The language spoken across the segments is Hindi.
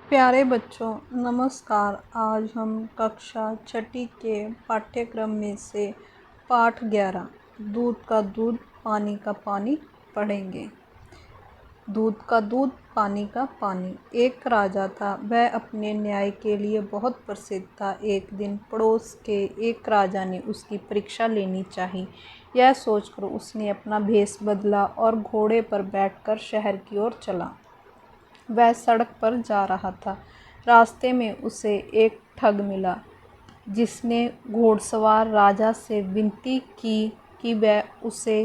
प्यारे बच्चों, नमस्कार। आज हम कक्षा छठी के पाठ्यक्रम में से पाठ 11 दूध का दूध पानी का पानी पढ़ेंगे। दूध का दूध पानी का पानी। एक राजा था, वह अपने न्याय के लिए बहुत प्रसिद्ध था। एक दिन पड़ोस के एक राजा ने उसकी परीक्षा लेनी चाही। यह सोचकर उसने अपना भेष बदला और घोड़े पर बैठकर शहर की ओर चला। वह सड़क पर जा रहा था। रास्ते में उसे एक ठग मिला, जिसने घोड़सवार राजा से विनती की कि वह उसे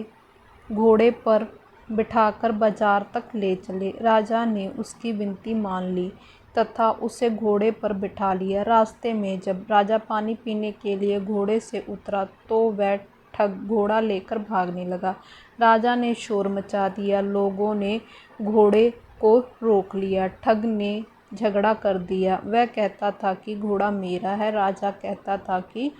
घोड़े पर बिठाकर बाजार तक ले चले। राजा ने उसकी विनती मान ली तथा उसे घोड़े पर बिठा लिया। रास्ते में जब राजा पानी पीने के लिए घोड़े से उतरा तो वह ठग घोड़ा लेकर भागने लगा। राजा ने शोर मचा दिया। लोगों ने घोड़े को रोक लिया। ठग ने झगड़ा कर दिया। वह कहता था कि घोड़ा मेरा है, राजा कहता था कि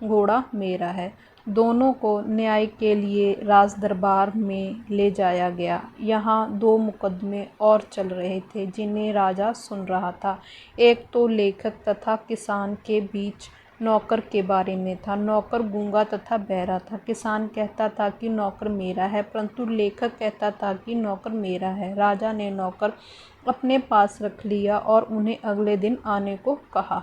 घोड़ा मेरा है। दोनों को न्याय के लिए राज दरबार में ले जाया गया। यहाँ दो मुकदमे और चल रहे थे जिन्हें राजा सुन रहा था। एक तो लेखक तथा किसान के बीच नौकर के बारे में था। नौकर गूंगा तथा बहरा था। किसान कहता था कि नौकर मेरा है, परंतु लेखक कहता था कि नौकर मेरा है। राजा ने नौकर अपने पास रख लिया और उन्हें अगले दिन आने को कहा।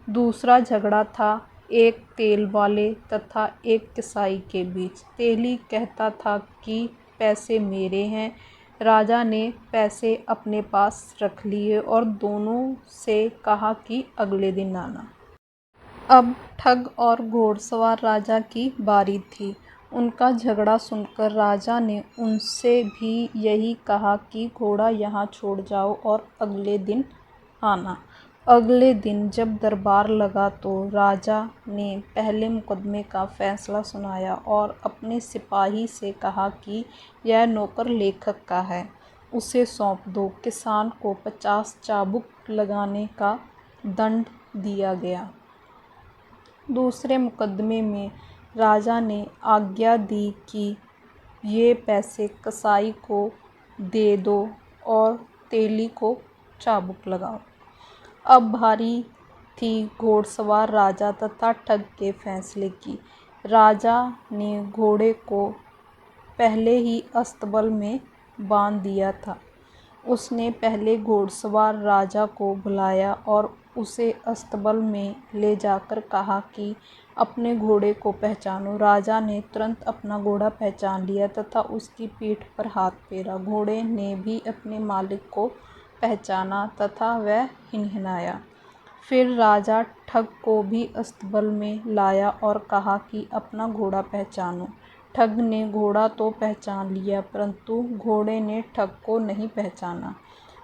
दूसरा झगड़ा था एक तेल वाले तथा एक किसाई के बीच। तेली कहता था कि पैसे मेरे हैं। राजा ने पैसे अपने पास रख लिए और दोनों से कहा कि अगले दिन आना। अब ठग और घोड़सवार राजा की बारी थी। उनका झगड़ा सुनकर राजा ने उनसे भी यही कहा कि घोड़ा यहाँ छोड़ जाओ और अगले दिन आना। अगले दिन जब दरबार लगा तो राजा ने पहले मुकदमे का फैसला सुनाया और अपने सिपाही से कहा कि यह नौकर लेखक का है, उसे सौंप दो। किसान को 50 चाबुक लगाने का दंड दिया गया। दूसरे मुकदमे में राजा ने आज्ञा दी कि ये पैसे कसाई को दे दो और तेली को चाबुक लगाओ। अब भारी थी घोड़सवार राजा तथा ठग के फैसले की। राजा ने घोड़े को पहले ही अस्तबल में बांध दिया था। उसने पहले घोड़सवार राजा को बुलाया और उसे अस्तबल में ले जाकर कहा कि अपने घोड़े को पहचानो। राजा ने तुरंत अपना घोड़ा पहचान लिया तथा उसकी पीठ पर हाथ फेरा। घोड़े ने भी अपने मालिक को पहचाना तथा वह हिनहिनाया। फिर राजा ठग को भी अस्तबल में लाया और कहा कि अपना घोड़ा पहचानो। ठग ने घोड़ा तो पहचान लिया, परंतु घोड़े ने ठग को नहीं पहचाना।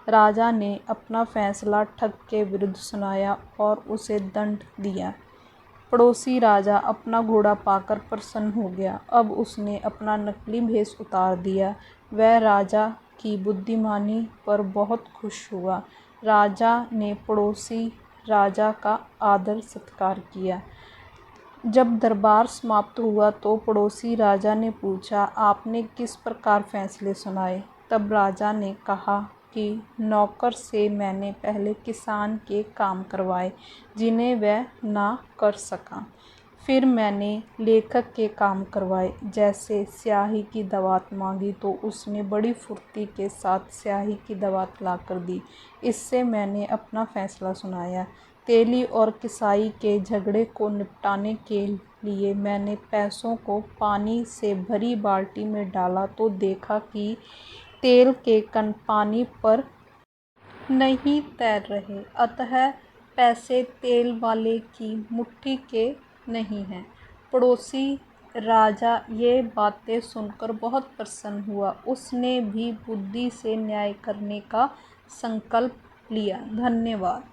राजा ने अपना फैसला ठग के विरुद्ध सुनाया और उसे दंड दिया। पड़ोसी राजा अपना घोड़ा पाकर प्रसन्न हो गया। अब उसने अपना नकली भेष उतार दिया। वह राजा की बुद्धिमानी पर बहुत खुश हुआ। राजा ने पड़ोसी राजा का आदर सत्कार किया। जब दरबार समाप्त हुआ तो पड़ोसी राजा ने पूछा, आपने किस प्रकार फैसले सुनाए? तब राजा ने कहा कि नौकर से मैंने पहले किसान के काम करवाए जिन्हें वह ना कर सका। फिर मैंने लेखक के काम करवाए। जैसे स्याही की दवात मांगी तो उसने बड़ी फुर्ती के साथ स्याही की दवात ला कर दी। इससे मैंने अपना फैसला सुनाया। तेली और किसाई के झगड़े को निपटाने के लिए मैंने पैसों को पानी से भरी बाल्टी में डाला तो देखा कि तेल के कण पानी पर नहीं तैर रहे, अतः पैसे तेल वाले की मुट्ठी के नहीं हैं। पड़ोसी राजा ये बातें सुनकर बहुत प्रसन्न हुआ। उसने भी बुद्धि से न्याय करने का संकल्प लिया। धन्यवाद।